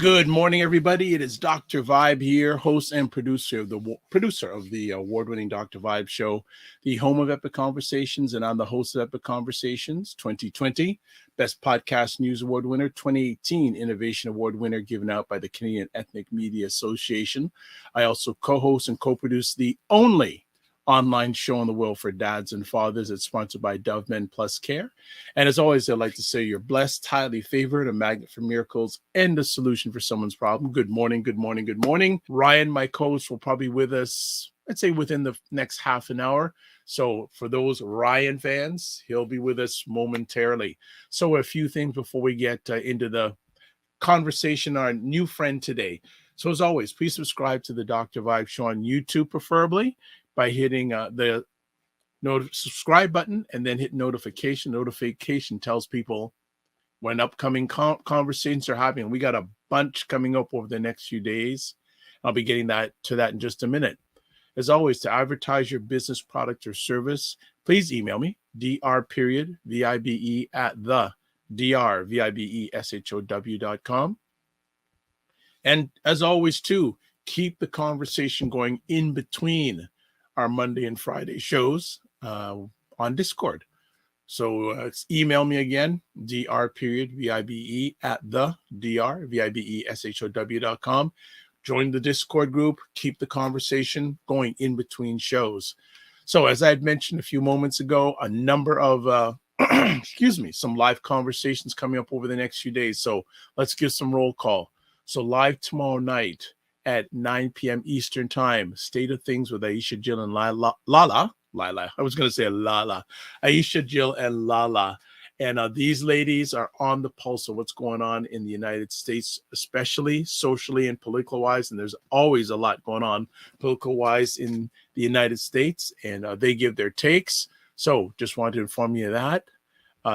Good morning, everybody. It is Dr. Vibe here, host and producer of the award-winning Dr. Vibe show, the home of Epic Conversations, and I'm the host of Epic Conversations 2020, Best Podcast News Award winner, 2018 Innovation Award winner given out by the Canadian Ethnic Media Association. I also co-host and co-produce the only online show in the world for dads and fathers. It's sponsored by Dove Men Plus Care. And as always, I'd like to say you're blessed, highly favored, a magnet for miracles, and a solution for someone's problem. Good morning, good morning, good morning. Ryan, my co-host, will probably be with us, I'd say within the next half an hour. So for those Ryan fans, he'll be with us momentarily. So a few things before we get into the conversation, our new friend today. So as always, please subscribe to the Dr. Vibe show on YouTube, preferably, by hitting the subscribe button and then hit notification. Notification tells people when upcoming conversations are happening. We got a bunch coming up over the next few days. I'll be getting to that in just a minute. As always, to advertise your business, product, or service, please email me, dr.vibe at the drvibeshow.com. And as always, too, keep the conversation going in between our Monday and Friday shows on Discord. So email me again, dr.vibe at the drvibeshow.com. Join the Discord group. Keep the conversation going in between shows. So as I had mentioned a few moments ago, a number of some live conversations coming up over the next few days. So let's give some roll call. So live tomorrow night at 9 p.m. Eastern Time, State of Things with Aisha, Jill, and Lala. I was going to say Lala. Aisha, Jill, and Lala. And these ladies are on the pulse of what's going on in the United States, especially socially and political-wise. And there's always a lot going on political-wise in the United States. And they give their takes. So just wanted to inform you of that.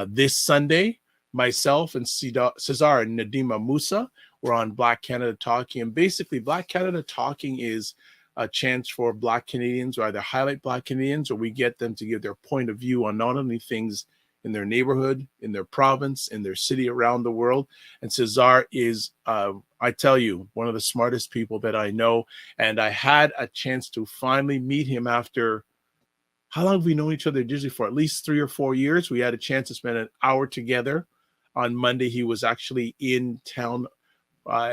This Sunday, myself and Cesar and Nadima Musa, we're on Black Canada Talking. And basically, Black Canada Talking is a chance for Black Canadians to either highlight Black Canadians or we get them to give their point of view on not only things in their neighborhood, in their province, in their city, around the world. And Cesar is, I tell you, one of the smartest people that I know. And I had a chance to finally meet him after, how long have we known each other? Usually for at least 3 or 4 years. We had a chance to spend an hour together. On Monday, he was actually in town.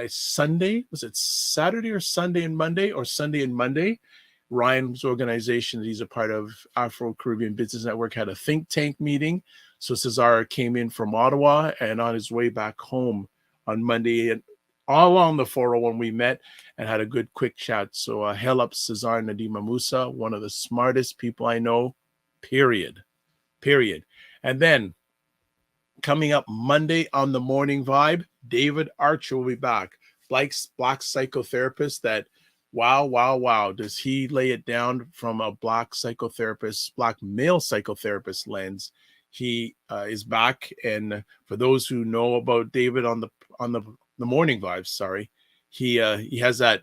Sunday, was it Saturday or Sunday and Monday, or Sunday and Monday? Ryan's organization that he's a part of, Afro-Caribbean Business Network, had a think tank meeting. So Cesar came in from Ottawa, and on his way back home on Monday, and all along the 401 we met and had a good quick chat. So hell up Cesar Nadima Musa, one of the smartest people I know, period. And then coming up Monday on the Morning Vibe, David Archer will be back. Black psychotherapist that, wow, does he lay it down from a Black male psychotherapist lens. He is back. And for those who know about David on the Morning Vibe, he has that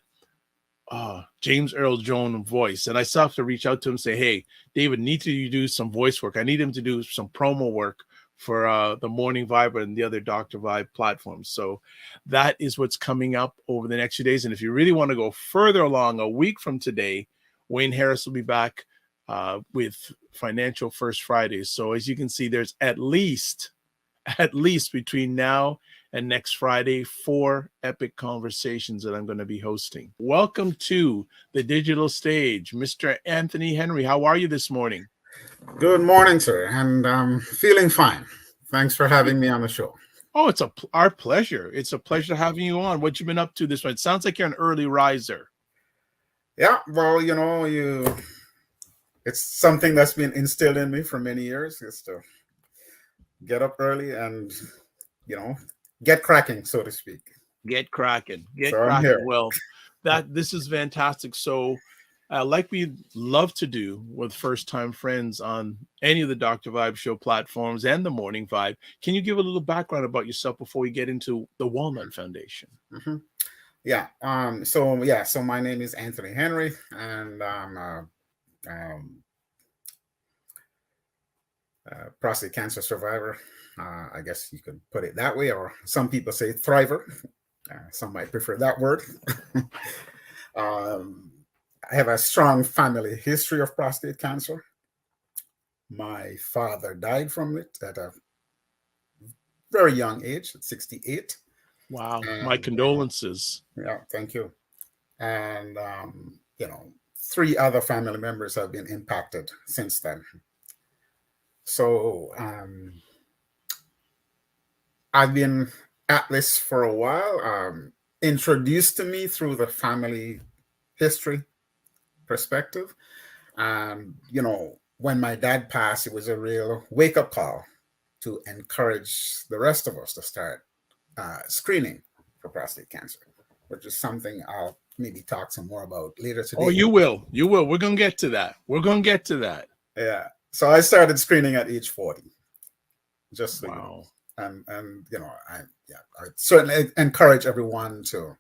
James Earl Jones voice. And I still have to reach out to him and say, hey, David, need to do some voice work. I need him to do some promo work for the Morning Vibe and the other Dr. Vibe platforms. So that is what's coming up over the next few days. And if you really want to go further along, a week from today, Wayne Harris will be back with Financial First Fridays. So as you can see, there's at least between now and next Friday, 4 epic conversations that I'm going to be hosting. Welcome to the digital stage, Mr. Anthony Henry. How are you this morning? Good morning, sir, and I'm feeling fine. Thanks for having me on the show. Oh, it's our pleasure. It's a pleasure having you on. What you been up to this one? It sounds like you're an early riser. Yeah, well, it's something that's been instilled in me for many years, is to get up early and, get cracking, so to speak. Get cracking. I'm here. Well, this is fantastic. So Like we love to do with first time friends on any of the Dr. Vibe show platforms and the Morning Vibe, can you give a little background about yourself before we get into the Walnut Foundation? Mhm. Yeah. So my name is Anthony Henry, and I'm um, prostate cancer survivor. I guess you could put it that way, or some people say thriver. Some might prefer that word. um, I have a strong family history of prostate cancer. My father died from it at a very young age, at 68. Wow. My And condolences. yeah, thank you. And, three other family members have been impacted since then. So I've been at this for a while, introduced to me through the family history perspective. And, when my dad passed, it was a real wake up call to encourage the rest of us to start screening for prostate cancer, which is something I'll maybe talk some more about later Oh, today. you will. You will. We're going to get to that. We're going to get to that. Yeah. So I started screening at age 40, just so you know. Wow. I certainly encourage everyone to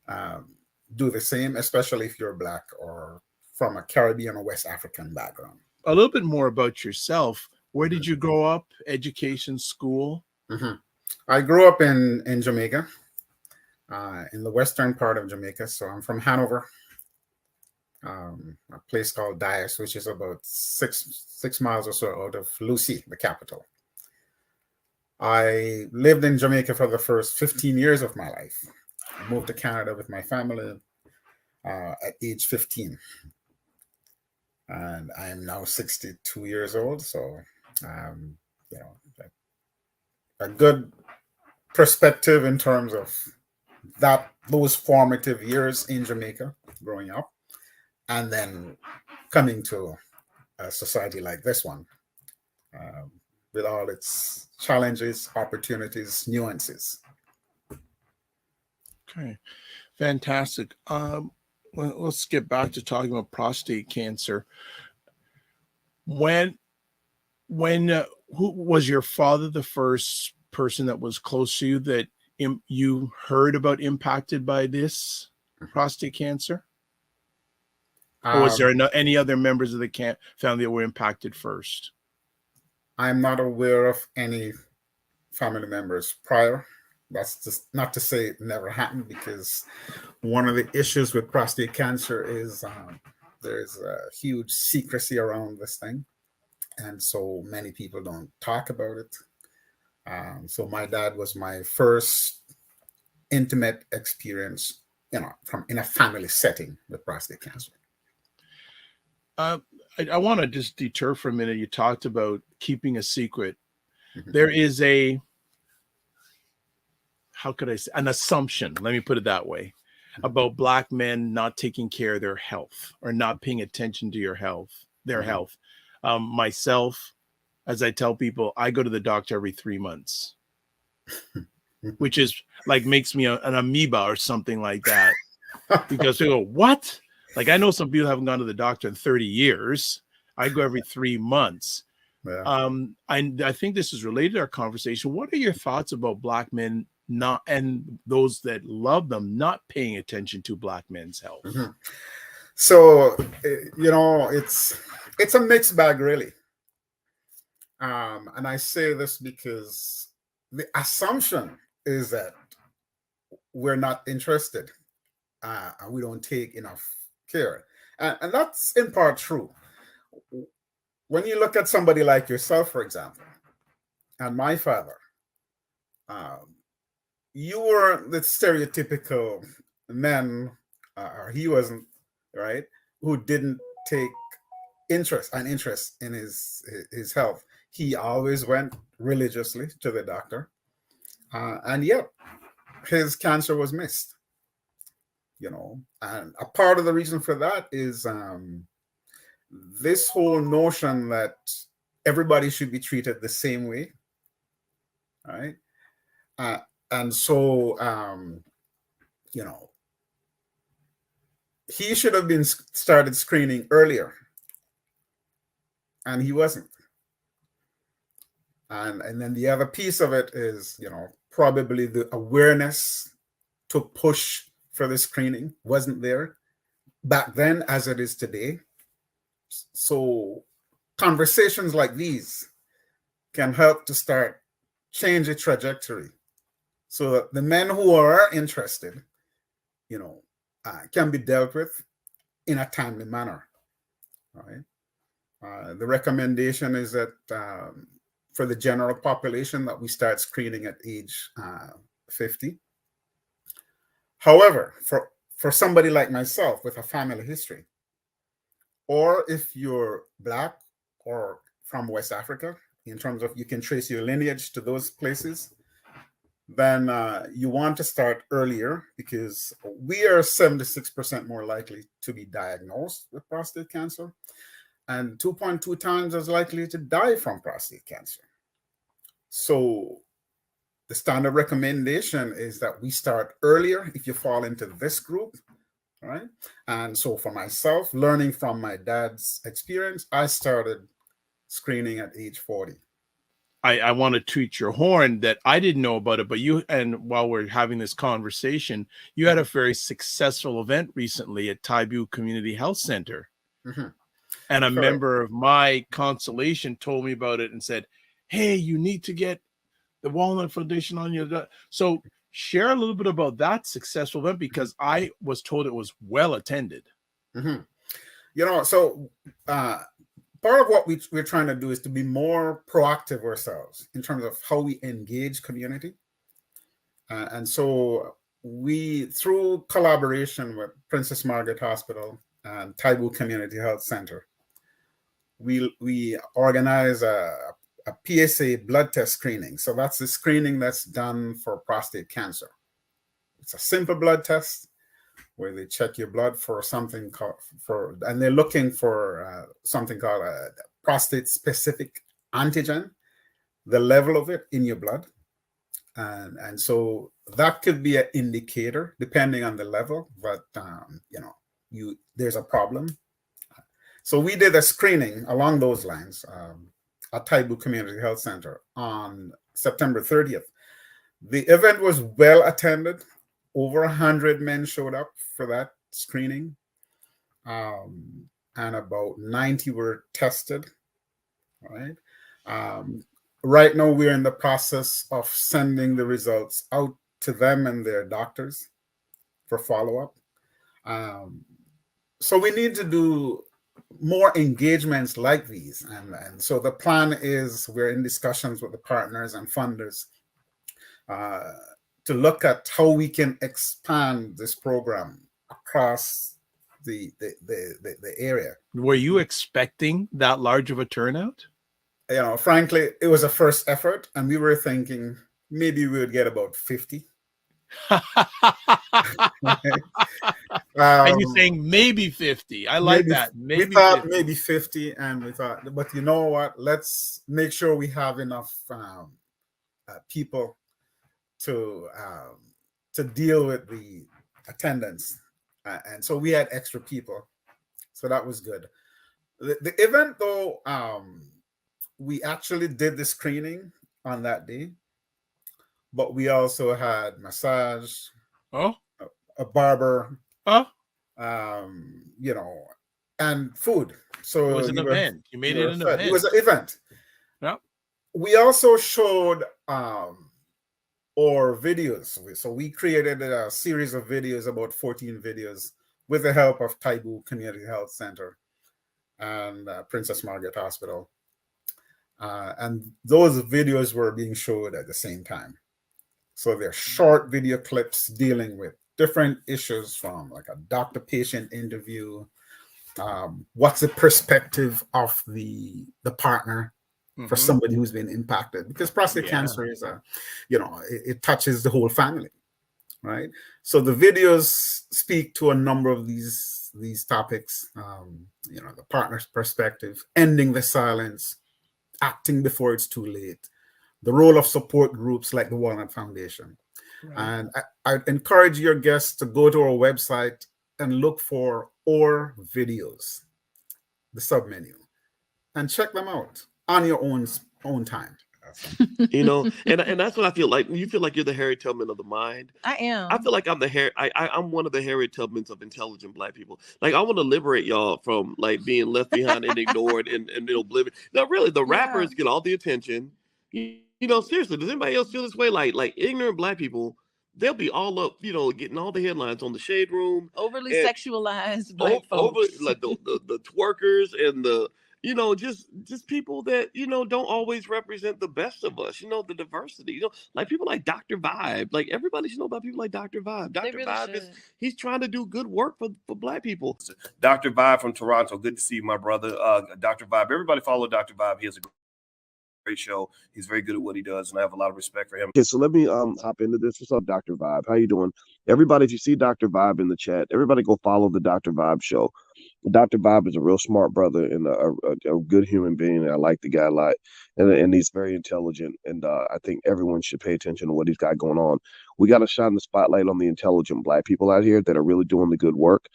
um, do the same, especially if you're Black or from a Caribbean or West African background. A little bit more about yourself. Where Mhm. did you grow up? Education, school? Mhm. I grew up in Jamaica, in the western part of Jamaica. So I'm from Hanover, a place called Dias, which is about six miles or so out of Lucy, the capital. I lived in Jamaica for the first 15 years of my life. I moved to Canada with my family at age 15. And I am now 62 years old. So, um, you know, a good perspective in terms of those formative years in Jamaica growing up, and then coming to a society like this one, um, with all its challenges, opportunities, nuances. Okay. Fantastic. Let's get back to talking about prostate cancer. When when who was your father the first person that was close to you that you heard about impacted by this prostate cancer, or was there Um, any other members of the family that were impacted first? I'm not aware of any family members prior. That's just not to say it never happened, because one of the issues with prostate cancer is there's a huge secrecy around this thing. And so many people don't talk about it. So my dad was my first intimate experience, from in a family setting with prostate cancer. uh, I want to just deter for a minute. You talked about keeping a secret. Mhm. There is a, how could I say, an assumption, let me put it that way, about Black men not taking care of their health or not paying attention to their Mhm. health. Myself, as I tell people, I go to the doctor every 3 months, which is like makes me an amoeba or something like that. Because they go, what? Like, I know some people haven't gone to the doctor in 30 years. I go every 3 months. Yeah. I think this is related to our conversation. What are your thoughts about Black men not, and those that love them, not paying attention to Black men's health? Mhm. So, it's a mixed bag, really. And I say this because the assumption is that we're not interested, and we don't take enough care. And that's in part true. When you look at somebody like yourself, for example, and my father, um, you were the stereotypical man, or he wasn't, right, who didn't take interest in his health. He always went religiously to the doctor, and yet his cancer was missed. And a part of the reason for that is this whole notion that everybody should be treated the same way, right? Uh, and so, you know, he should have been started screening earlier, and he wasn't. And then the other piece of it is, probably the awareness to push for the screening wasn't there back then as it is today. So conversations like these can help to start change the trajectory so that the men who are interested, can be dealt with in a timely manner. Right? The recommendation is that for the general population that we start screening at age 50. However, for somebody like myself with a family history, or if you're Black or from West Africa, in terms of you can trace your lineage to those places, then you want to start earlier, because we are 76% more likely to be diagnosed with prostate cancer and 2.2 times as likely to die from prostate cancer. So the standard recommendation is that we start earlier if you fall into this group, right? And so for myself, learning from my dad's experience, I started screening at age 40. I want to toot your horn that I didn't know about it, but while we're having this conversation, you had a very successful event recently at Taibu Community Health Center. Mm-hmm. And a member of my constellation told me about it and said, hey, you need to get the Walnut Foundation on your. So share a little bit about that successful event, because I was told it was well attended. Mm-hmm. So part of what we're trying to do is to be more proactive ourselves in terms of how we engage community. And so we, through collaboration with Princess Margaret Hospital and Taibu Community Health Center, we organize a PSA blood test screening. So that's the screening that's done for prostate cancer. It's a simple blood test where they check your blood for something called and they're looking for something called a prostate-specific antigen, the level of it in your blood, and so that could be an indicator depending on the level. But there's a problem. So we did a screening along those lines at Taibu Community Health Center on September 30th. The event was well attended. Over 100 men showed up for that screening, and about 90 were tested. Right. Right now, we're in the process of sending the results out to them and their doctors for follow-up. So we need to do more engagements like these. And so the plan is we're in discussions with the partners and funders to look at how we can expand this program across the area. Were you expecting that large of a turnout? Frankly, it was a first effort, and we were thinking maybe we would get about 50. And you're saying maybe 50. I like that. Maybe we thought 50. Maybe 50, and we thought, but you know what? Let's make sure we have enough people to deal with the attendance, and so we had extra people, so that was good. The event, though, we actually did the screening on that day, but we also had massage, a barber, and food. So it was an event. You made it an event. It was an event. Yeah. We also showed or videos. So we created a series of videos, about 14 videos, with the help of Taibu Community Health Center and Princess Margaret Hospital. And those videos were being showed at the same time. So they're short video clips dealing with different issues, from like a doctor-patient interview. What's the perspective of the partner for somebody who's been impacted, because prostate cancer is it touches the whole family, right? So the videos speak to a number of these topics, the partner's perspective, ending the silence, acting before it's too late, the role of support groups like the Walnut Foundation. Right. And I'd encourage your guests to go to our website and look for or videos, the submenu, and check them out on your own time. And that's what I feel like. You feel like you're the Harry Tubman of the mind. I am. I feel like I'm one of the Harry Tubmans of intelligent Black people. Like I want to liberate y'all from like being left behind and ignored and oblivion. No, really, the rappers get all the attention. Seriously, does anybody else feel this way? Like ignorant Black people, they'll be all up, getting all the headlines on the Shade Room. Overly sexualized Black folks. Like the twerkers and just people that don't always represent the best of us. The diversity. Like people like Dr. Vibe. Like everybody should know about people like Dr. Vibe. Dr. Really Vibe he's trying to do good work for Black people. Dr. Vibe from Toronto. Good to see you, my brother. Dr. Vibe. Everybody follow Dr. Vibe. He has a great show. He's very good at what he does, and I have a lot of respect for him. Okay, so let me hop into this. What's up, Dr. Vibe? How you doing? Everybody, if you see Dr. Vibe in the chat, everybody go follow the Dr. Vibe show. Dr. Vibe is a real smart brother and a good human being. I like the guy a lot, and he's very intelligent. And I think everyone should pay attention to what he's got going on. We got to shine the spotlight on the intelligent Black people out here that are really doing the good work.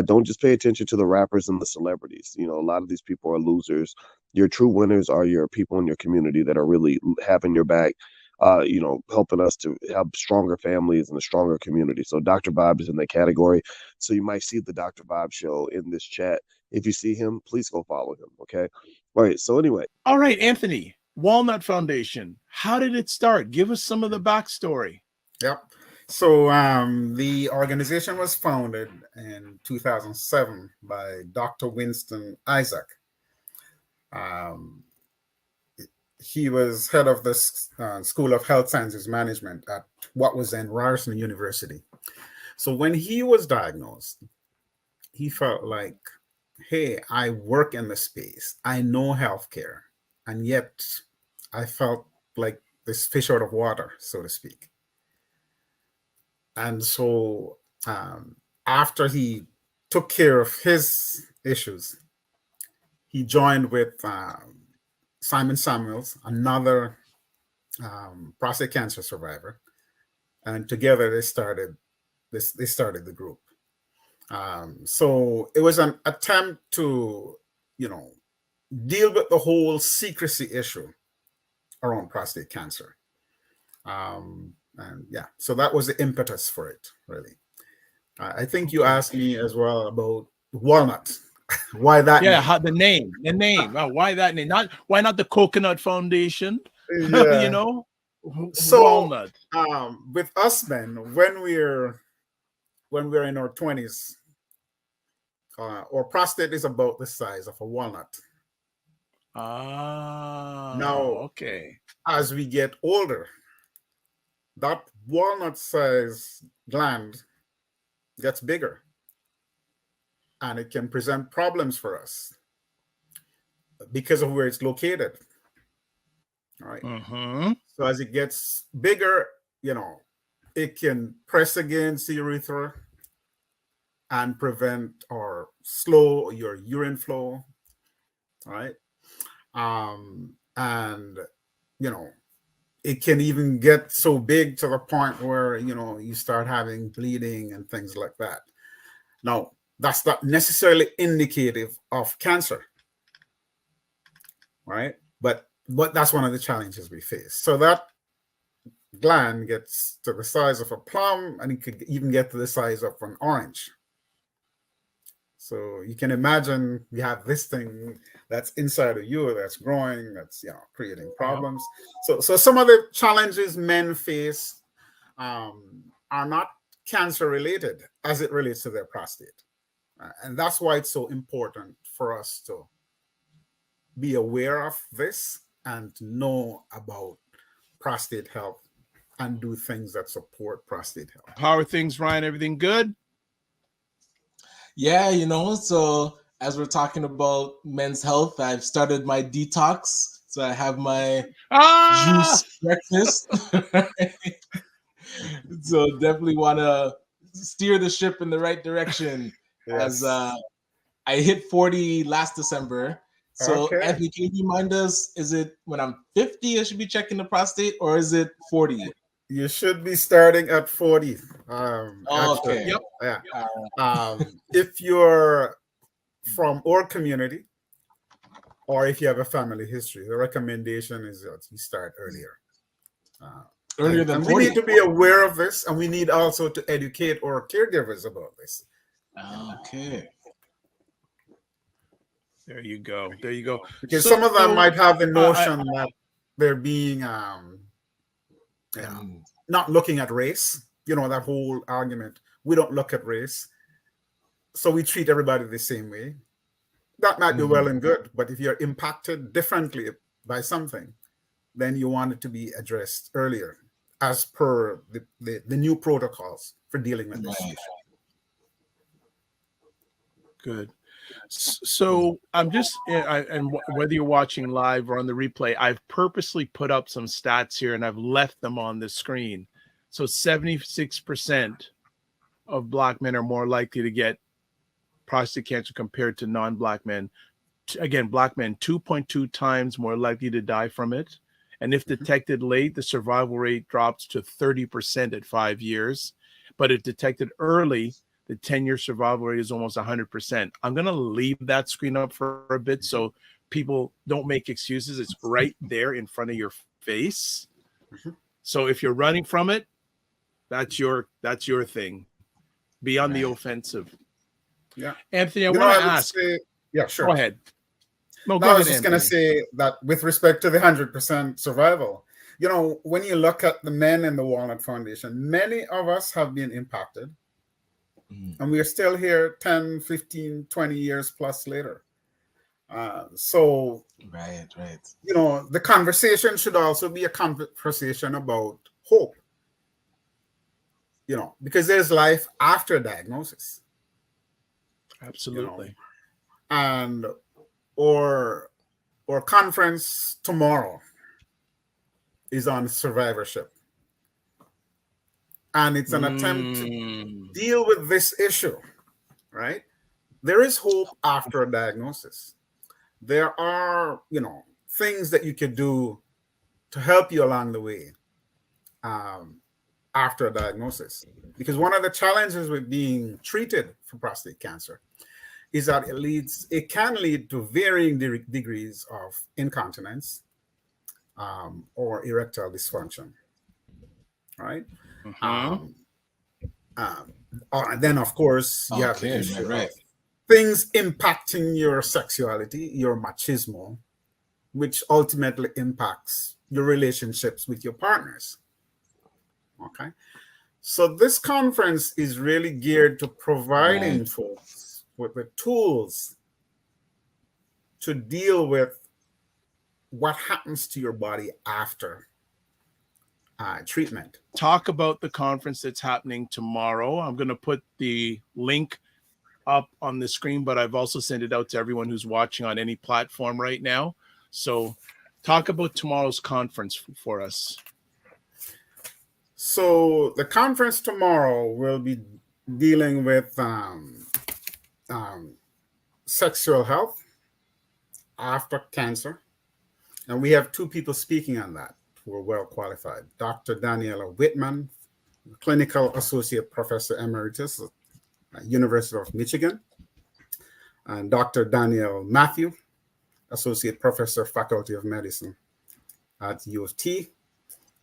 Don't just pay attention to the rappers and the celebrities. A lot of these people are losers. Your true winners are your people in your community that are really having your back. Helping us to have stronger families and a stronger community. So Dr. Vibe is in that category. So you might see the Dr. Vibe show in this chat. If you see him, please go follow him. Okay. All right. So anyway. All right, Anthony, Walnut Foundation. How did it start? Give us some of the backstory. Yep. So the organization was founded in 2007 by Dr. Winston Isaac. He was head of the School of Health Sciences Management at what was then Ryerson University. So when he was diagnosed, he felt like, hey, I work in the space. I know healthcare. And yet I felt like this fish out of water, so to speak. And so after he took care of his issues, he joined with Simon Samuels, another prostate cancer survivor, and together they started the group. So it was an attempt to, deal with the whole secrecy issue around prostate cancer. So that was the impetus for it, really. I think you asked me as well about Walnut. Why that? Yeah, the name. Why that name? Why not the Coconut Foundation? Yeah. So Walnut. With us men, when we're in our 20s, our prostate is about the size of a walnut. Now, okay. As we get older, that walnut size gland gets bigger. And it can present problems for us because of where it's located. All right. Mm-hmm. So as it gets bigger, it can press against the urethra and prevent or slow your urine flow. All right. And it can even get so big to the point where you start having bleeding and things like that. Now, that's not necessarily indicative of cancer, right? But that's one of the challenges we face. So that gland gets to the size of a plum, and it could even get to the size of an orange. So you can imagine you have this thing that's inside of you that's growing, that's creating problems. So some of the challenges men face are not cancer related as it relates to their prostate. And that's why it's so important for us to be aware of this and to know about prostate health and do things that support prostate health. How are things, Ryan? Everything good? Yeah, so as we're talking about men's health, I've started my detox. So I have my juice breakfast. So definitely want to steer the ship in the right direction. Yes. As I hit 40 last December. So Anthony, can you remind us, is it when I'm 50 I should be checking the prostate, or is it 40? You should be starting at 40. Okay. Yep. Yeah. If you're from our community, or if you have a family history, the recommendation is that you start earlier. Earlier than and 40. we need to be aware of this, and we need also to educate our caregivers about this. Okay. There you go. There you go. Because some of them might have the notion that they're being not looking at race. You know, that whole argument. We don't look at race, so we treat everybody the same way. That might be well and good, but if you're impacted differently by something, then you want it to be addressed earlier, as per the new protocols for dealing with this issue. Good. So I'm just, and whether you're watching live or on the replay, I've purposely put up some stats here and I've left them on the screen. So 76% of Black men are more likely to get prostate cancer compared to non-Black men. Again, Black men 2.2 times more likely to die from it. And if detected late, the survival rate drops to 30% at 5 years. But if detected early, the 10-year survival rate is almost 100%. I'm going to leave that screen up for a bit so people don't make excuses. It's right there in front of your face. So if you're running from it, that's your thing. Be on the offensive. Yeah. Anthony, I want to ask. Yeah, sure. Go ahead. No, I was just going to say that with respect to the 100% survival, you know, when you look at the men in the Walnut Foundation, many of us have been impacted. And we are still here 10, 15, 20 years plus later. So, right. You know, the conversation should also be a conversation about hope. You know, because there's life after diagnosis. Absolutely. You know? And or conference tomorrow is on survivorship. And it's an attempt to deal with this issue, right? There is hope after a diagnosis. There are, you know, things that you can do to help you along the way after a diagnosis. Because one of the challenges with being treated for prostate cancer is that it can lead to varying degrees of incontinence or erectile dysfunction, right? And then, of course, you have the issue of things impacting your sexuality, your machismo, which ultimately impacts your relationships with your partners. Okay. So this conference is really geared to providing folks with the tools to deal with what happens to your body after treatment. Talk about the conference that's happening tomorrow. I'm going to put the link up on the screen, but I've also sent it out to everyone who's watching on any platform right now. So talk about tomorrow's conference for us. So the conference tomorrow will be dealing with sexual health after cancer. And we have two people speaking on that who are well qualified. Dr. Daniela Whitman, Clinical Associate Professor Emeritus at University of Michigan, and Dr. Daniel Matthew, Associate Professor, Faculty of Medicine at U of T.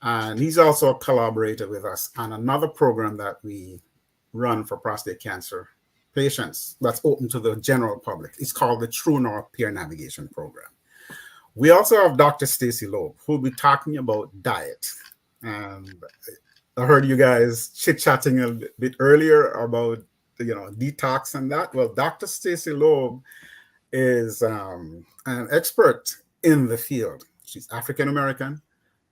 And he's also a collaborator with us on another program that we run for prostate cancer patients that's open to the general public. It's called the True North Peer Navigation Program. We also have Dr. Stacy Loeb, who'll be talking about diet. And I heard you guys chit-chatting a bit earlier about, you know, detox and that. Well, Dr. Stacy Loeb is an expert in the field. She's African-American,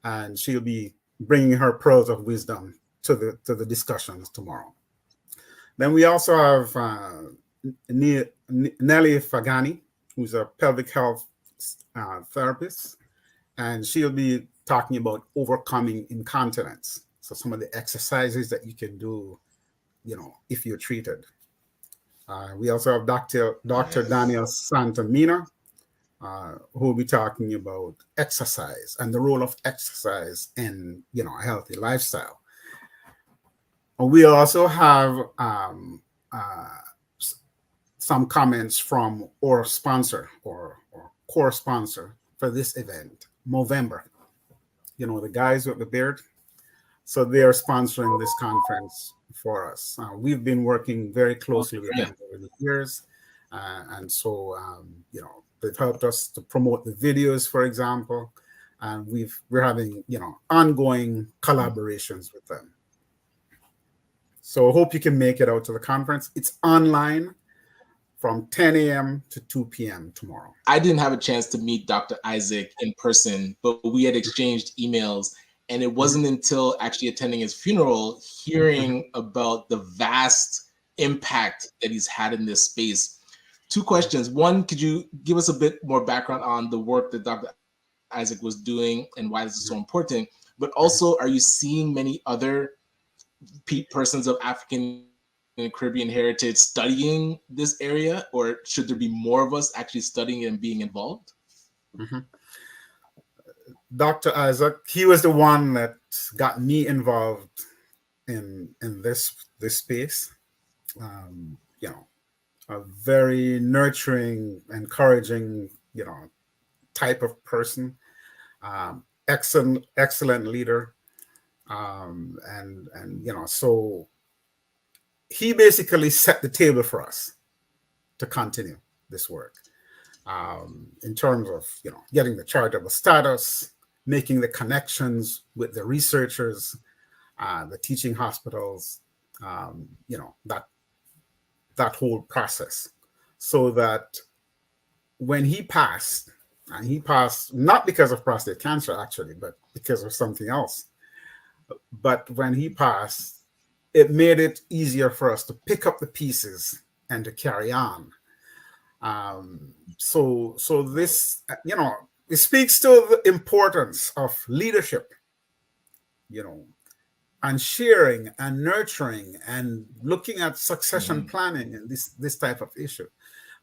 and she'll be bringing her pearls of wisdom to the discussions tomorrow. Then we also have Nelly Fagani, who's a pelvic health therapist, and she'll be talking about overcoming incontinence. So some of the exercises that you can do, you know, if you're treated. We also have Dr. Daniel Santamina, who will be talking about exercise and the role of exercise in, a healthy lifestyle. We also have some comments from our sponsor or core sponsor for this event, Movember. The guys with the beard. So they are sponsoring this conference for us. We've been working very closely with them over the years. And so, they've helped us to promote the videos, for example. And we're having, ongoing collaborations with them. So I hope you can make it out to the conference. It's online from 10 a.m. to 2 p.m. tomorrow. I didn't have a chance to meet Dr. Isaac in person, but we had exchanged emails. And it wasn't until actually attending his funeral, hearing about the vast impact that he's had in this space. Two questions. One, could you give us a bit more background on the work that Dr. Isaac was doing and why this is so important? But also, are you seeing many other persons of African and Caribbean heritage studying this area, or should there be more of us actually studying and being involved? Mm-hmm. Dr. Isaac, he was the one that got me involved in this space. A very nurturing, encouraging, type of person. Excellent leader. So he basically set the table for us to continue this work. In terms of, getting the charitable status, making the connections with the researchers, the teaching hospitals, that whole process, so that when he passed, and he passed not because of prostate cancer, actually, but because of something else. But when he passed, it made it easier for us to pick up the pieces and to carry on. So this, it speaks to the importance of leadership, and sharing and nurturing and looking at succession planning and this type of issue.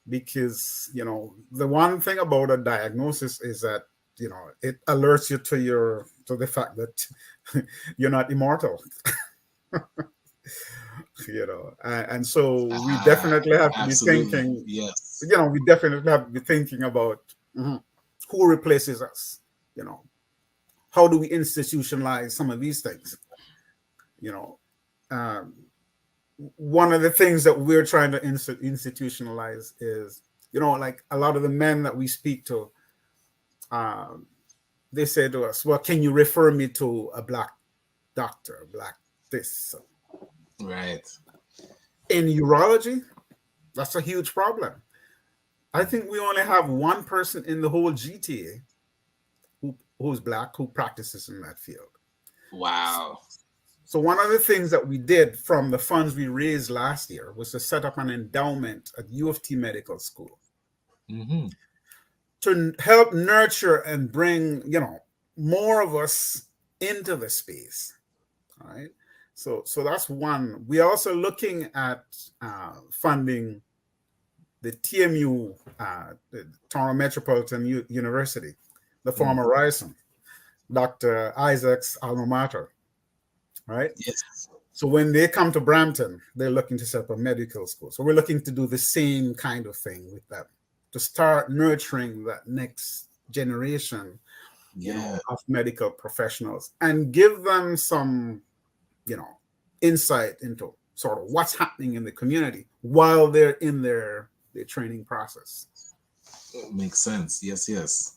Because, the one thing about a diagnosis is that, it alerts you to the fact that you're not immortal. And so we definitely have to be thinking, yes, we definitely have to be thinking about who replaces us, how do we institutionalize some of these things? One of the things that we're trying to institutionalize is, like a lot of the men that we speak to, they say to us, well, can you refer me to a Black doctor, Black this? Right. In urology, that's a huge problem. I think we only have one person in the whole GTA who's Black, who practices in that field. Wow. So one of the things that we did from the funds we raised last year was to set up an endowment at U of T Medical School to help nurture and bring, more of us into the space. All right. So that's one. We're also looking at funding the TMU, the Toronto Metropolitan University, the former Ryerson, Dr. Isaac's alma mater. Right? Yes. So when they come to Brampton, they're looking to set up a medical school. So we're looking to do the same kind of thing with them, to start nurturing that next generation, of medical professionals, and give them some, insight into sort of what's happening in the community while they're in their training process. It makes sense. Yes, yes.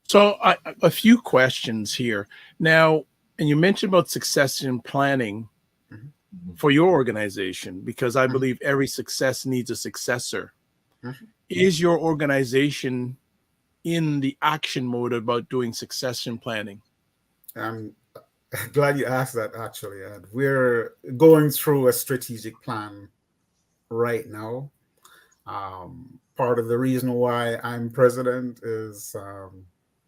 So a few questions here now, and you mentioned about succession planning for your organization, because I believe every success needs a successor. Is your organization in the action mode about doing succession planning? I'm glad you asked that, actually, Ed. We're going through a strategic plan right now. Part of the reason why I'm president is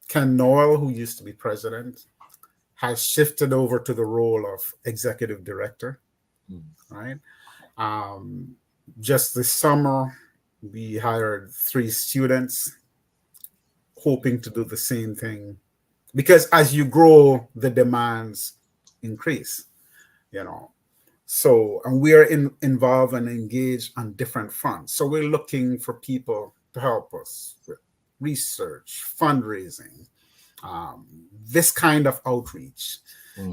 Ken Noel, who used to be president, has shifted over to the role of executive director, right? just this summer, we hired 3 students, hoping to do the same thing. Because as you grow, the demands increase, you know. So, and we are involved and engaged on different fronts. So we're looking for people to help us with research, fundraising, this kind of outreach,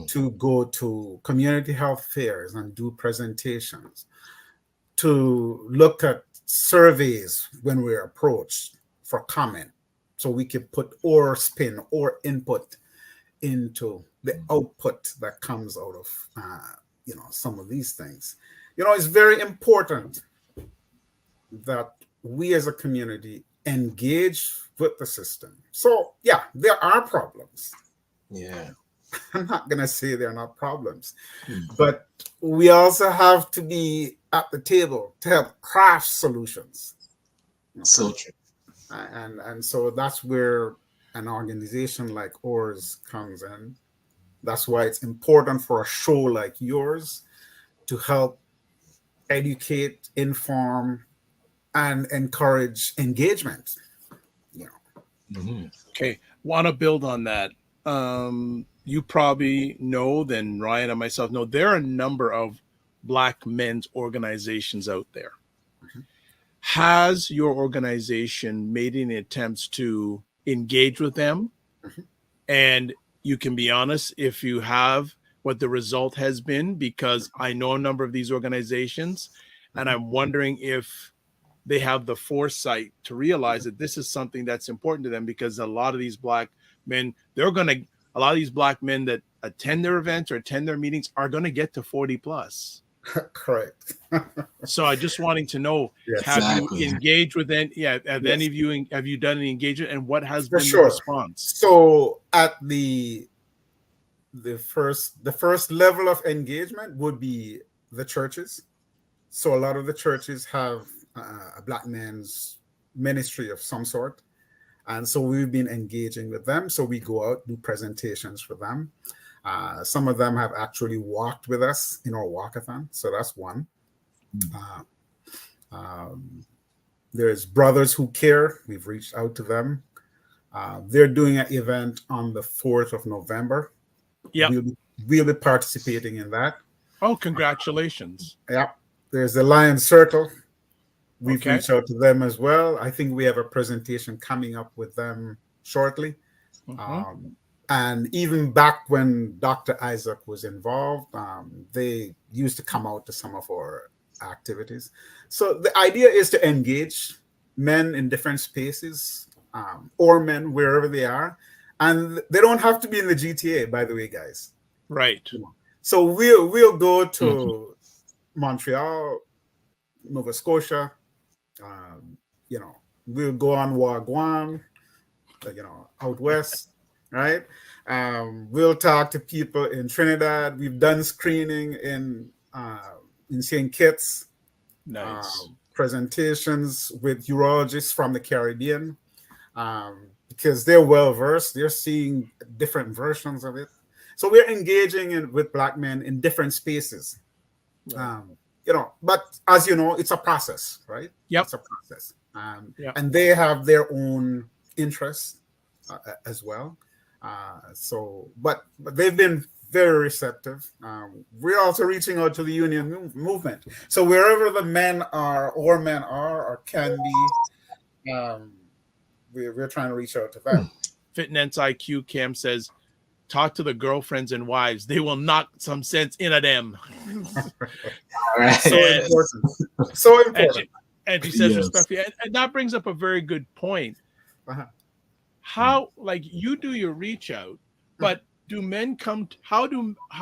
to go to community health fairs and do presentations, to look at surveys when we're approached for comment, so we can put our spin or input into the output that comes out of some of these things. It's very important that we as a community engage with the system. So yeah, there are problems. Yeah. I'm not going to say they're not problems, but we also have to be at the table to help craft solutions. So true. And so that's where an organization like ours comes in. That's why it's important for a show like yours to help educate, inform, and encourage engagement. Okay, want to build on that. You probably know, then Ryan and myself know, there are a number of Black men's organizations out there. Has your organization made any attempts to engage with them? And you can be honest if you have, what the result has been, because I know a number of these organizations, and I'm wondering if they have the foresight to realize that this is something that's important to them, because a lot of these Black men, a lot of these Black men that attend their events or attend their meetings are going to get to 40 plus. Correct. So I just wanting to know, have you engaged with any? Yeah, have any of you, have you done any engagement, and what has been the response? So at the first level of engagement would be the churches. So a lot of the churches have a Black men's ministry of some sort, and so we've been engaging with them. So we go out, do presentations for them. Some of them have actually walked with us in our walkathon. So that's one. There's Brothers Who Care. We've reached out to them. They're doing an event on the 4th of November. Yeah, we'll be participating in that. Oh, congratulations. Yeah. There's the Lions Circle. We've reached out to them as well. I think we have a presentation coming up with them shortly. And even back when Dr. Isaac was involved, they used to come out to some of our activities. So the idea is to engage men in different spaces, or men wherever they are. And they don't have to be in the GTA, by the way, guys. Right. So we'll go to Montreal, Nova Scotia. We'll go on Wagwan, out west. Right. We'll talk to people in Trinidad. We've done screening in St. Kitts. Nice. Presentations with urologists from the Caribbean, because they're well versed. They're seeing different versions of it. So we're engaging with Black men in different spaces. But as you know, it's a process, right? Yep. It's a process. And they have their own interests as well. But they've been very receptive. We're also reaching out to the union movement. So wherever the men are or can be, we're trying to reach out to them. Fitness IQ Cam says, talk to the girlfriends and wives. They will knock some sense into them. Right. So important. And she says respectfully, and that brings up a very good point. How, like, you do your reach out, but do men come? How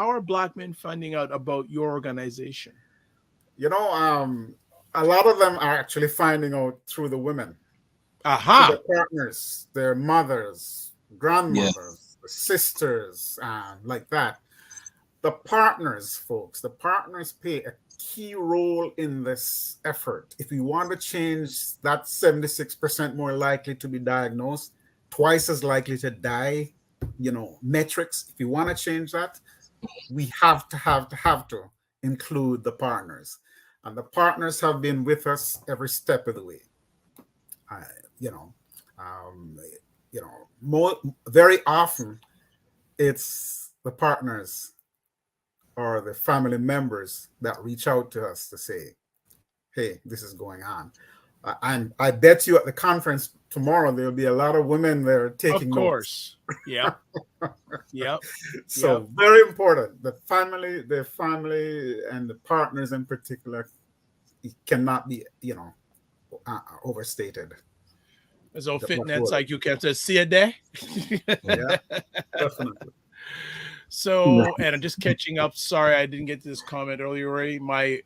are Black men finding out about your organization? A lot of them are actually finding out through the women. Through their partners, their mothers, grandmothers, sisters, like that. The partners, folks, play a key role in this effort. If we want to change that 76% more likely to be diagnosed, twice as likely to die, metrics, if you want to change that, we have to include the partners. And the partners have been with us every step of the way. You know, very often it's the partners or the family members that reach out to us to say, hey, this is going on. And I bet you at the conference tomorrow, there'll be a lot of women there taking Of course. Notes. Yep. Yep. So very important. The family and the partners in particular, it cannot be, overstated. So fitness like you can see a day. Yeah, definitely. So, and I'm just catching up. Sorry, I didn't get to this comment earlier, Ray. My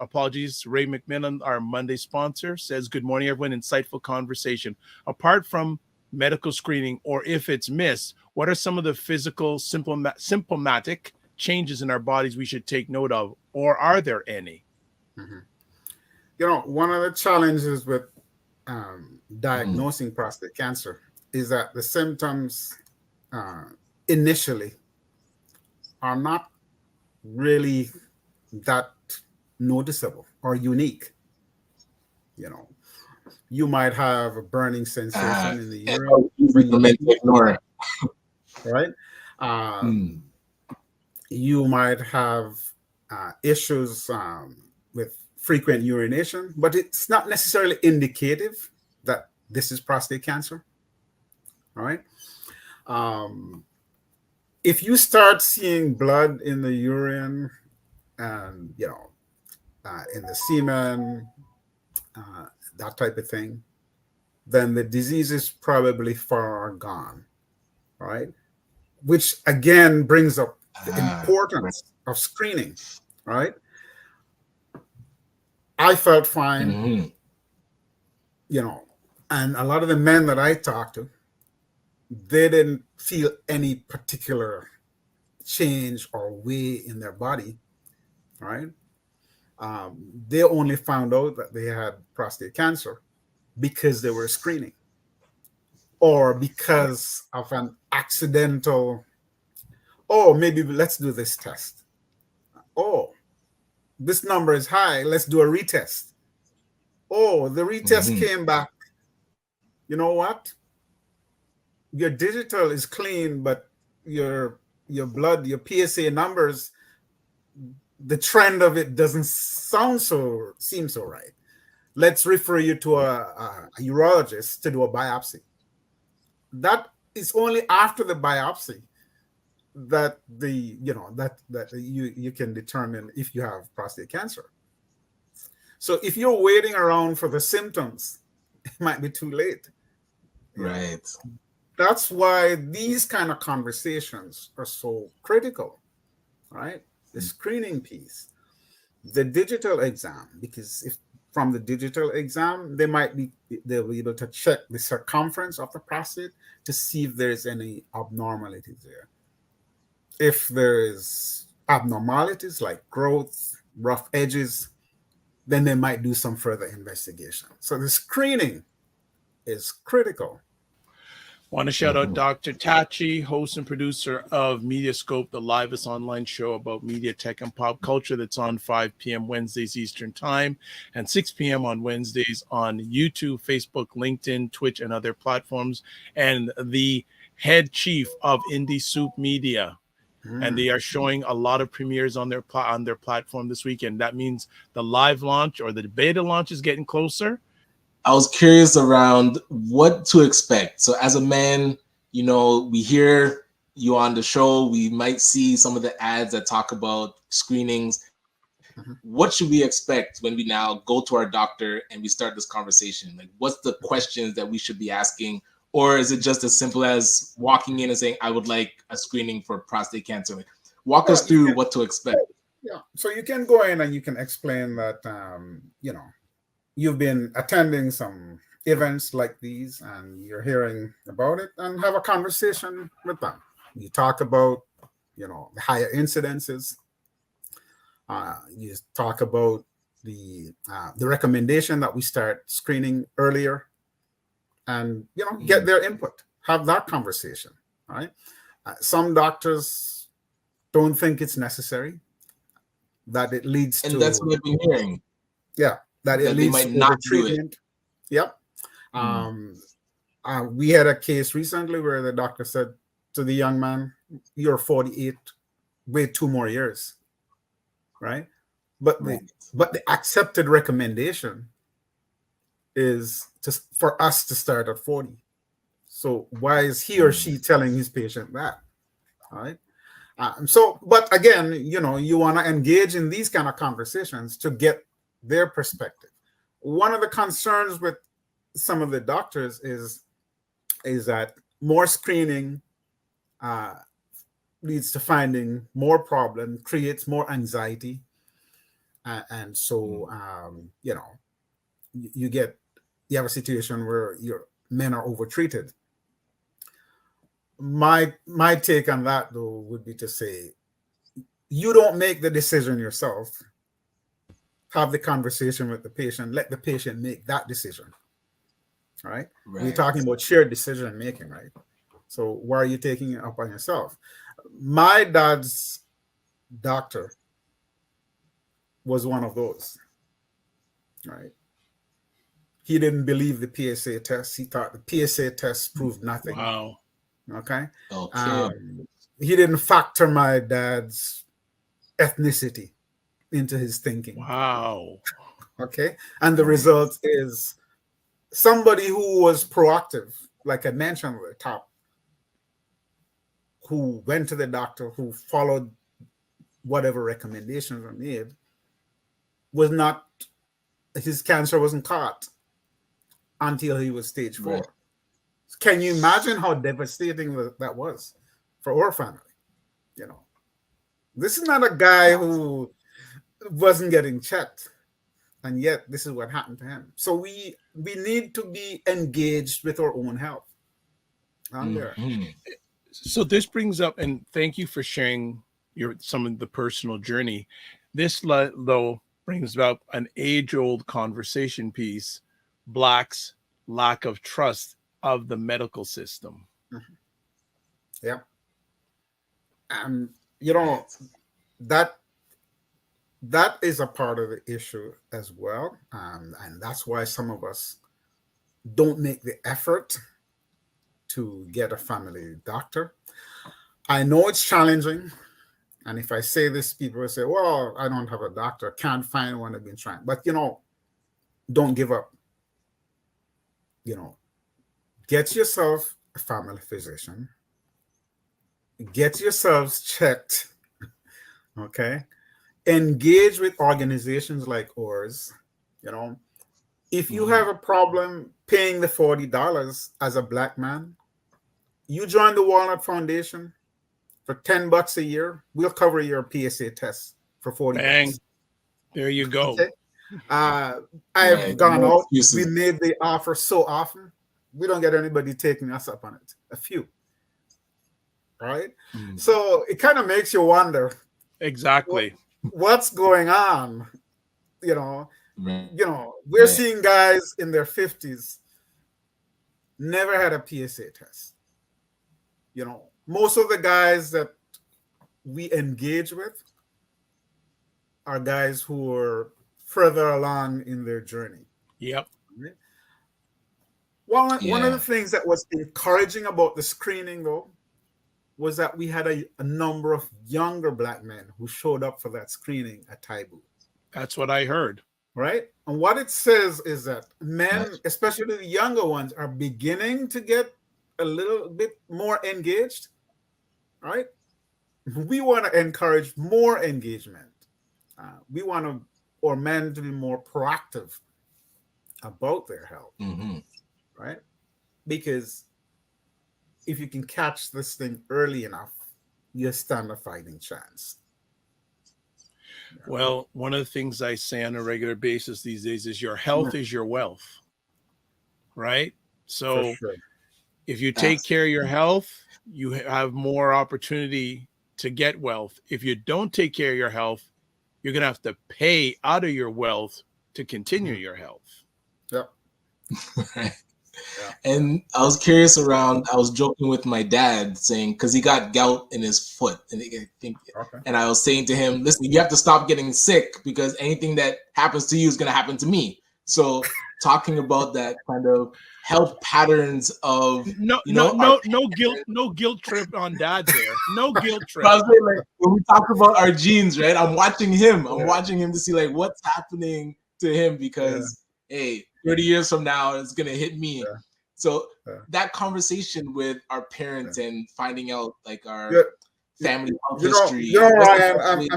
apologies. Ray McMillan, our Monday sponsor, says, good morning, everyone. Insightful conversation. Apart from medical screening, or if it's missed, what are some of the physical symptomatic changes in our bodies we should take note of, or are there any? Mm-hmm. One of the challenges with diagnosing prostate cancer is that the symptoms initially are not really that noticeable or unique. You might have a burning sensation in the urine, right? You might have issues with frequent urination, but it's not necessarily indicative that this is prostate cancer. All right. If you start seeing blood in the urine and, in the semen, that type of thing, then the disease is probably far gone. Right. Which again brings up the importance of screening. Right. I felt fine, and a lot of the men that I talked to, they didn't feel any particular change or way in their body, right? They only found out that they had prostate cancer because they were screening, or because of an accidental, maybe let's do this test. This number is high, let's do a retest. The retest came back. You know what? Your digital is clean, but your blood, your PSA numbers, the trend of it doesn't seem so right. Let's refer you to a urologist to do a biopsy. That is only after the biopsy that you can determine if you have prostate cancer. So if you're waiting around for the symptoms, it might be too late. Right. That's why these kind of conversations are so critical, right? The screening piece, the digital exam, because if from the digital exam, they'll be able to check the circumference of the prostate to see if there's any abnormalities there. If there is abnormalities like growth, rough edges, then they might do some further investigation. So the screening is critical. Want to shout out Dr. Tachi, host and producer of Mediascope, the livest online show about media, tech, and pop culture that's on 5 p.m. Wednesdays Eastern Time and 6 p.m. on Wednesdays on YouTube, Facebook, LinkedIn, Twitch, and other platforms. And the head chief of Indie Soup Media. And they are showing a lot of premieres on their platform this weekend. That means the live launch or the beta launch is getting closer. I was curious around what to expect. So as a man, we hear you on the show. We might see some of the ads that talk about screenings. What should we expect when we now go to our doctor and we start this conversation? Like, what's the questions that we should be asking? Or is it just as simple as walking in and saying, I would like a screening for prostate cancer? Like, walk us through what to expect. Yeah. So you can go in and you can explain that, you've been attending some events like these and you're hearing about it, and have a conversation with them. You talk about, the higher incidences. You talk about the recommendation that we start screening earlier, and, get their input, have that conversation, right? Some doctors don't think it's necessary. that it leads And to, that's what I've been hearing. yeah, that it That they leads might to not do it. overtreatment. Yep. We had a case recently where the doctor said to the young man, "You're 48, wait 2 more years." Right? But the accepted recommendation is for us to start at 40. So why is he or she telling his patient that? All right. But again, you want to engage in these kind of conversations to get their perspective. One of the concerns with some of the doctors is that more screening leads to finding more problem, creates more anxiety, and so you have a situation where your men are overtreated. My take on that, though, would be to say, you don't make the decision yourself. Have the conversation with the patient. Let the patient make that decision. All right? We're talking about shared decision making, right? So why are you taking it up on yourself? My dad's doctor was one of those, right? He didn't believe the PSA test. He thought the PSA test proved nothing. Wow. Okay. Okay. He didn't factor my dad's ethnicity into his thinking. Wow. Okay. And the result is somebody who was proactive, like I mentioned at the top, who went to the doctor, who followed whatever recommendations were made, his cancer wasn't caught until he was stage 4. Right. Can you imagine how devastating that was for our family? This is not a guy who wasn't getting checked, and yet this is what happened to him. So we need to be engaged with our own health. So this brings up, and thank you for sharing some of the personal journey. This, though, brings about an age-old conversation piece: Blacks' lack of trust of the medical system. Yeah. That is a part of the issue as well. And that's why some of us don't make the effort to get a family doctor. I know it's challenging. And if I say this, people will say, well, I don't have a doctor, can't find one, I've been trying. But, don't give up. Get yourself a family physician. Get yourselves checked. Okay. Engage with organizations like ours. If you have a problem paying the $40 as a Black man, you join the Walnut Foundation for $10 a year. We'll cover your PSA test for $40. Bang. There you go. Okay. I've gone out. We made the offer so often. We don't get anybody taking us up on it. A few. Right? So it kind of makes you wonder. Exactly. What's going on? We're seeing guys in their 50s never had a PSA test. Most of the guys that we engage with are guys who are further along in their journey. Yep. Right? One of the things that was encouraging about the screening, though, was that we had a number of younger Black men who showed up for that screening at Taibu. That's what I heard. Right? And what it says is that men, especially the younger ones, are beginning to get a little bit more engaged. Right? We want to encourage more engagement. We want our men to be more proactive about their health. Right? Because if you can catch this thing early enough, you stand a fighting chance. Well, one of the things I say on a regular basis these days is your health is your wealth, right? So if you take care of your health, you have more opportunity to get wealth. If you don't take care of your health, you're going to have to pay out of your wealth to continue your health. Yep. And I was curious around, I was joking with my dad saying, because he got gout in his foot. And I think, and I was saying to him, listen, you have to stop getting sick because anything that happens to you is going to happen to me. So talking about that kind of health patterns of, no guilt trip on dad there. No guilt trip. I was saying, like, when we talk about our genes, right? I'm watching him. I'm watching him to see like what's happening to him because hey, 30 years from now it's gonna hit me. So that conversation with our parents and finding out like our family health history. Ryan,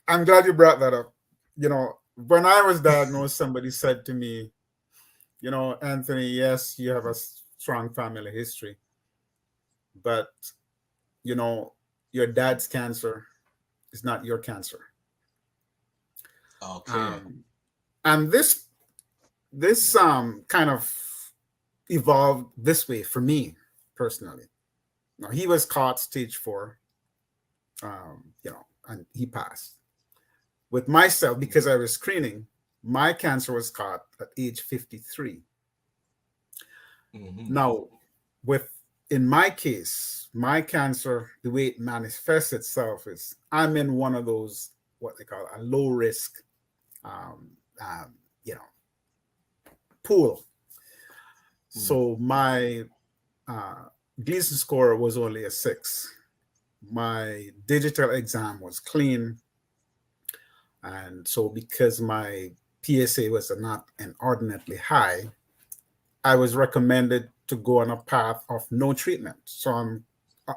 I'm glad you brought that up. You know, when I was diagnosed, somebody said to me, you know, Anthony, yes, you have a strong family history, but you know, your dad's cancer is not your cancer. Okay. And this kind of evolved this way for me personally. Now, he was caught stage 4, you know, and he passed. With myself, because I was screening, my cancer was caught at age 53. Now, in my case, my cancer, the way it manifests itself is I'm in one of those, what they call a low risk, you know, pool. So my Gleason score was only a 6. My digital exam was clean. And so because my PSA was not inordinately high, I was recommended to go on a path of no treatment. So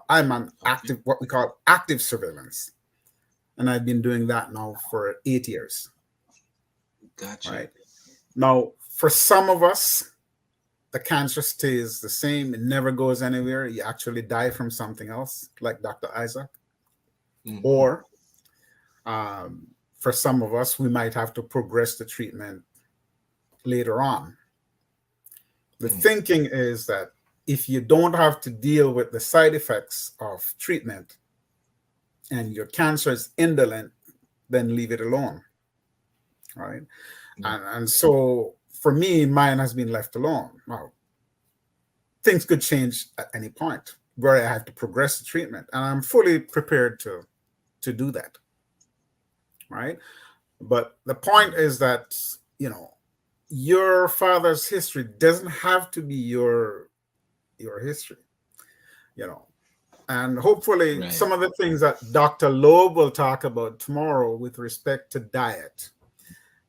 I'm on active, what we call active surveillance. And I've been doing that now for 8 years. Gotcha. Right? Now, for some of us, the cancer stays the same. It never goes anywhere. You actually die from something else, like Dr. Isaac. Or for some of us, we might have to progress the treatment later on. The thinking is that if you don't have to deal with the side effects of treatment and your cancer is indolent, then leave it alone. Right? And so for me, mine has been left alone. Now, things could change at any point where I have to progress the treatment, and I'm fully prepared to do that. Right? But the point is that, you know, your father's history doesn't have to be your history, you know. And hopefully some of the things that Dr. Loeb will talk about tomorrow with respect to diet,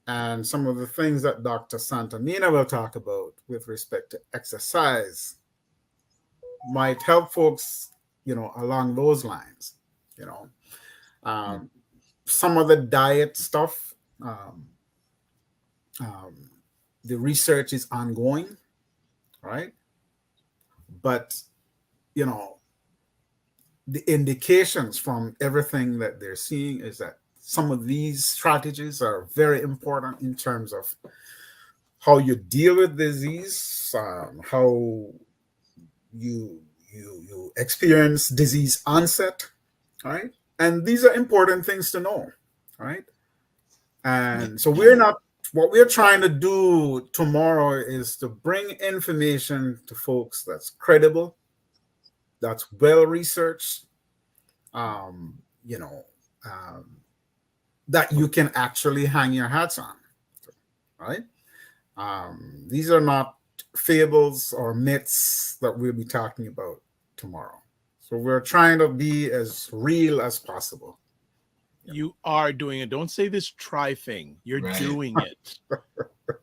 and some of the things that Dr. Santamina will talk about with respect to exercise might help folks, you know, along those lines, you know. Some of the diet stuff, the research is ongoing, right? But, you know, the indications from everything that they're seeing is that some of these strategies are very important in terms of how you deal with disease, how you experience disease onset, right? And these are important things to know, right? And so what we're trying to do tomorrow is to bring information to folks that's credible, that's well researched, you know, that you can actually hang your hats on, right? These are not fables or myths that we'll be talking about tomorrow. So we're trying to be as real as possible. You are doing it. Don't say this try thing. You're doing it.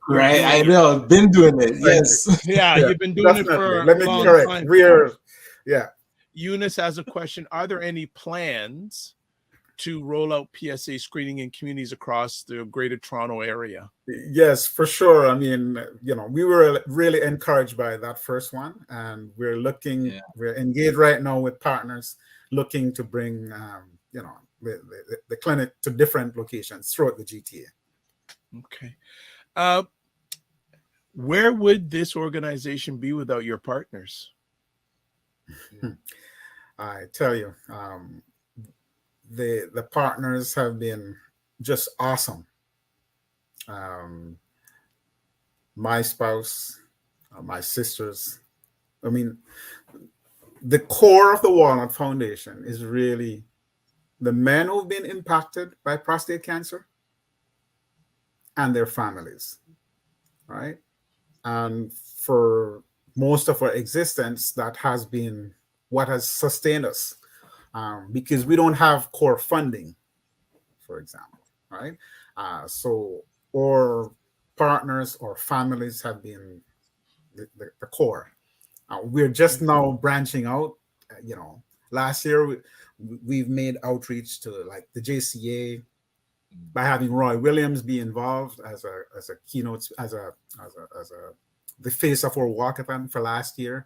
Right. I know. I've been doing it. Yes. Yeah, you've been doing it for Let me a long be correct. time. Eunice has a question. Are there any plans to roll out PSA screening in communities across the Greater Toronto area? Yes, for sure. I mean, you know, we were really encouraged by that first one, and we're looking, we're engaged right now with partners looking to bring, you know, the clinic to different locations throughout the GTA. Okay. Where would this organization be without your partners? I tell you, the partners have been just awesome. My spouse, my sisters. I mean, the core of the Walnut Foundation is really the men who've been impacted by prostate cancer and their families, right? And for most of our existence, that has been what has sustained us, because we don't have core funding, for example, right? So our partners or families have been the core. We're just now branching out. Last year we've made outreach to like the JCA by having Roy Williams be involved as a keynote, as a the face of our walkathon for last year.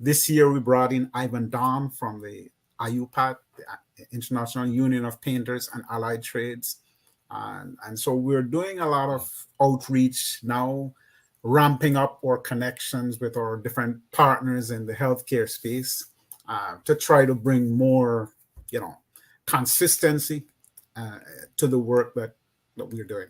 This year we brought in Ivan Don from the IUPAT, the International Union of Painters and Allied Trades. And so we're doing a lot of outreach now, ramping up our connections with our different partners in the healthcare space, to try to bring more, consistency to the work that we're doing.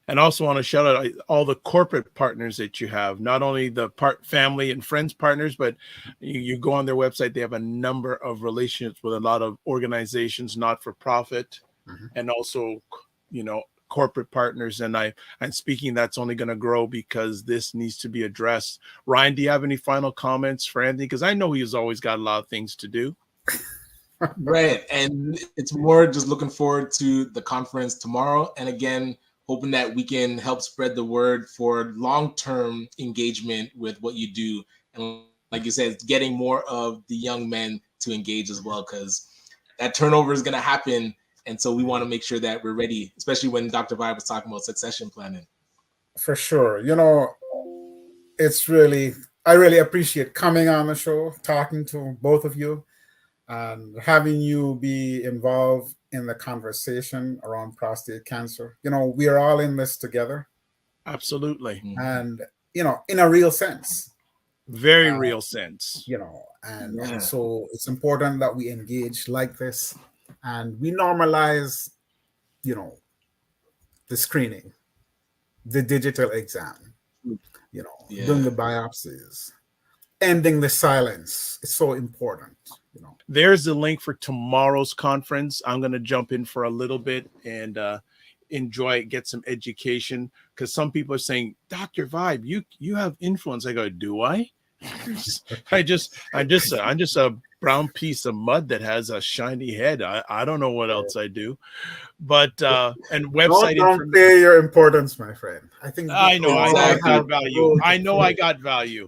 And also want to shout out all the corporate partners that you have, not only the family and friends partners, but you go on their website, they have a number of relationships with a lot of organizations, not for profit, and also, corporate partners. And I'm speaking, that's only going to grow because this needs to be addressed. Ryan, do you have any final comments for Anthony? Because I know he's always got a lot of things to do. Right. And it's more just looking forward to the conference tomorrow. And again, hoping that we can help spread the word for long-term engagement with what you do. And like you said, getting more of the young men to engage as well, because that turnover is going to happen. And so we want to make sure that we're ready, especially when Dr. Vibe was talking about succession planning. For sure. I really appreciate coming on the show, talking to both of you, and having you be involved in the conversation around prostate cancer. We are all in this together. Absolutely. And, in a real sense. Very real sense. And so it's important that we engage like this and we normalize, the screening, the digital exam, doing the biopsies, ending the silence. It's so important. There's the link for tomorrow's conference. I'm going to jump in for a little bit and enjoy it, get some education, because some people are saying, Dr. Vibe, you have influence. I go, do I? I'm just a brown piece of mud that has a shiny head. I don't know what else I do, but and website don't play your importance, my friend. I know I got value. I know I got value.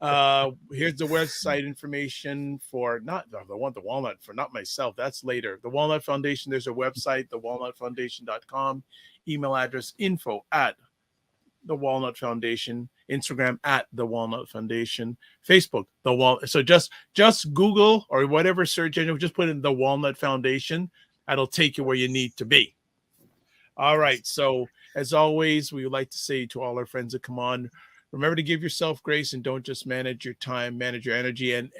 Here's the website information for not the Walnut, for not myself. That's later. The Walnut Foundation. There's a website, thewalnutfoundation.com. Email address info@the Walnut Foundation. Instagram @the Walnut Foundation. Facebook So just Google or whatever search engine, just put in the Walnut Foundation. That'll take you where you need to be. All right. So as always, we would like to say to all our friends that come on, remember to give yourself grace and don't just manage your time, manage your energy. And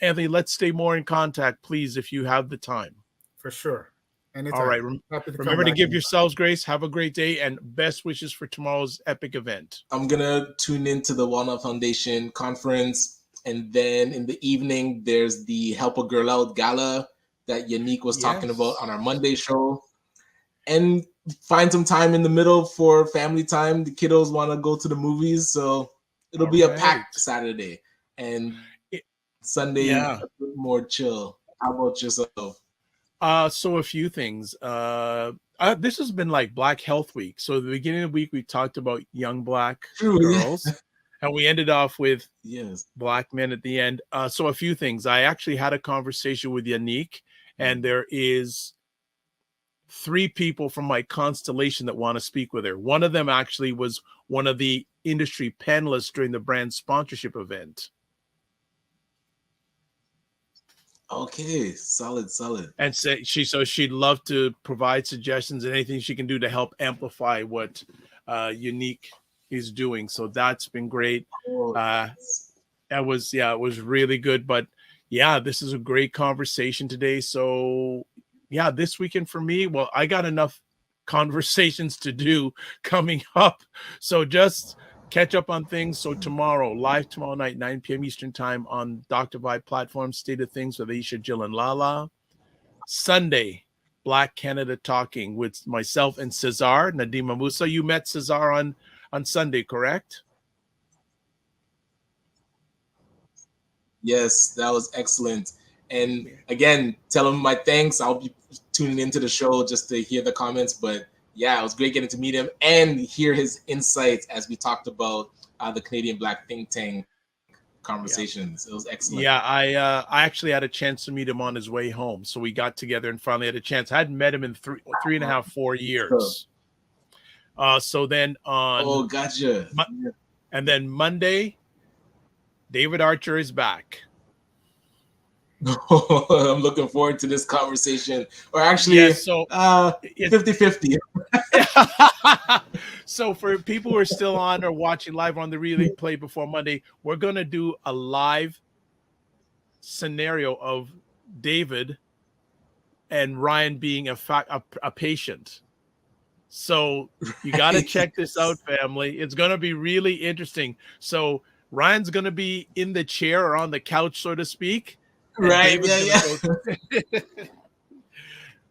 Anthony, let's stay more in contact, please, if you have the time. For sure. Anytime. All right. Remember to give yourselves grace. Have a great day and best wishes for tomorrow's epic event. I'm going to tune into the Walnut Foundation conference. And then in the evening, there's the Help a Girl Out Gala that Yannick was talking about on our Monday show. And find some time in the middle for family time. The kiddos want to go to the movies. So it'll be a packed Saturday. And Sunday, a bit more chill. How about yourself? So a few things. This has been like Black Health Week. So at the beginning of the week, we talked about young Black girls, and we ended off with Black men at the end. So a few things. I actually had a conversation with Yannick, and there is 3 people from my constellation that want to speak with her. One of them actually was one of the industry panelists during the brand sponsorship event. Okay, solid. And she'd love to provide suggestions and anything she can do to help amplify what Yannick is doing. So that's been great. It was really good. But this is a great conversation today. So this weekend for me, I got enough conversations to do coming up. So just catch up on things. So tomorrow, live tomorrow night, 9 p.m. Eastern time on Dr. Vibe platform, State of Things with Aisha, Jill, and Lala. Sunday, Black Canada Talking with myself and Cesar, Nadima Musa. You met Cesar on Sunday, correct? Yes, that was excellent. And again, tell him my thanks. I'll be tuning into the show just to hear the comments. But yeah, it was great getting to meet him and hear his insights as we talked about the Canadian Black think tank conversations. It was excellent. Yeah, I actually had a chance to meet him on his way home. So we got together and finally had a chance. I hadn't met him in 4 years. So then on... Oh, gotcha. And then Monday, David Archer is back. I'm looking forward to this conversation. Or actually, 50-50. So for people who are still on or watching live on the replay before Monday, we're going to do a live scenario of David and Ryan being a patient. So you got to check this out, family. It's going to be really interesting. So Ryan's going to be in the chair or on the couch, so to speak. Right.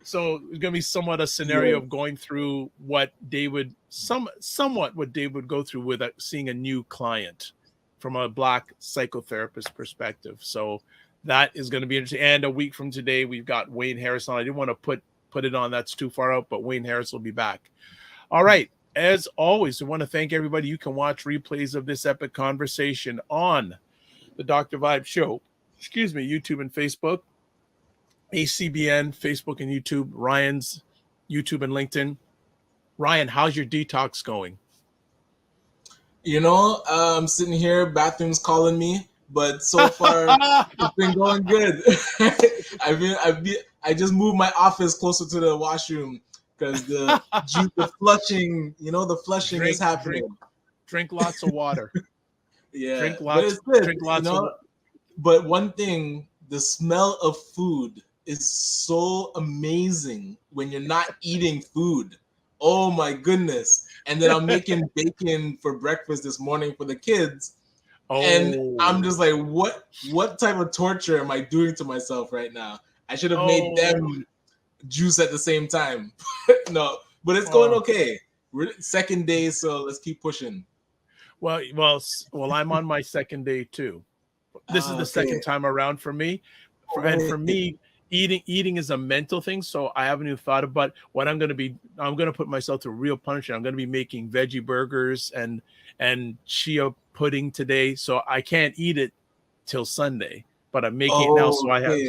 So it's going to be somewhat a scenario of going through what David, somewhat what David would go through with seeing a new client from a Black psychotherapist perspective. So that is going to be interesting. And a week from today, we've got Wayne Harris on. I didn't want to put it on. That's too far out, but Wayne Harris will be back. All right. As always, we want to thank everybody. You can watch replays of this epic conversation on the Dr. Vibe Show, YouTube and Facebook, ACBN, Facebook and YouTube, Ryan's YouTube and LinkedIn. Ryan, how's your detox going? You know, I'm sitting here, bathroom's calling me, but so far it's been going good. I just moved my office closer to the washroom because the flushing, the flushing is happening. Drink lots of water. Yeah, drink lots of water. But one thing, the smell of food is so amazing when you're not eating food. Oh my goodness. And then I'm making bacon for breakfast this morning for the kids. And I'm just like, what type of torture am I doing to myself right now? I should have made them juice at the same time. No, but it's going okay. We're second day, so let's keep pushing. Well, I'm on my second day too. This is the second time around for me. And for me, eating is a mental thing. So I haven't even thought about what I'm going to put myself to real punishment. I'm going to be making veggie burgers and chia pudding today. So I can't eat it till Sunday, but I'm making it now. So I have,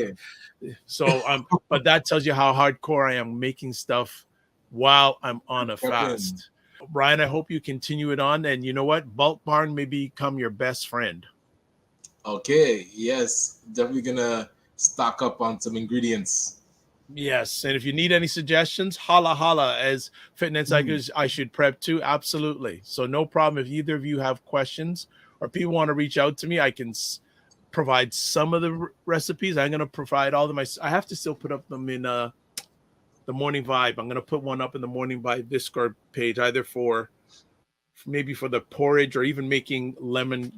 but that tells you how hardcore I am making stuff while I'm on a fast. Brian, I hope you continue it on. And you know what? Bulk Barn may become your best friend. Okay. Yes. Definitely going to stock up on some ingredients. Yes. And if you need any suggestions, holla, as fitness I should prep too. Absolutely. So no problem. If either of you have questions or people want to reach out to me, I can provide some of the recipes. I'm going to provide all of them. I have to still put up them in the Morning Vibe. I'm going to put one up in the Morning Vibe Discord page, either maybe for the porridge or even making lemon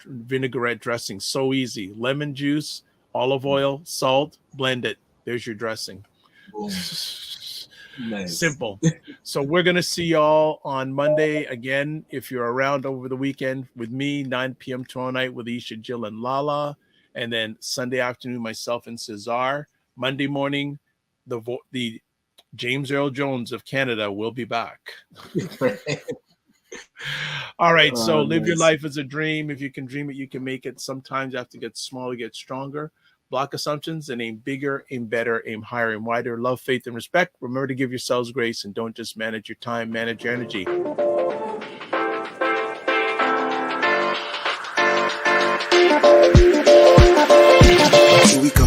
vinaigrette dressing. So easy. Lemon juice, olive oil, salt, blend it. There's your dressing. Nice. Simple. So we're going to see y'all on Monday. Again, if you're around over the weekend with me, 9 p.m. tomorrow night with Isha, Jill, and Lala. And then Sunday afternoon, myself and Cesar. Monday morning, the James Earl Jones of Canada will be back. All right. So live your life as a dream. If you can dream it, you can make it. Sometimes you have to get smaller, get stronger. Block assumptions and aim bigger, aim better, aim higher, aim wider. Love, faith, and respect. Remember to give yourselves grace and don't just manage your time, manage your energy. Here we go.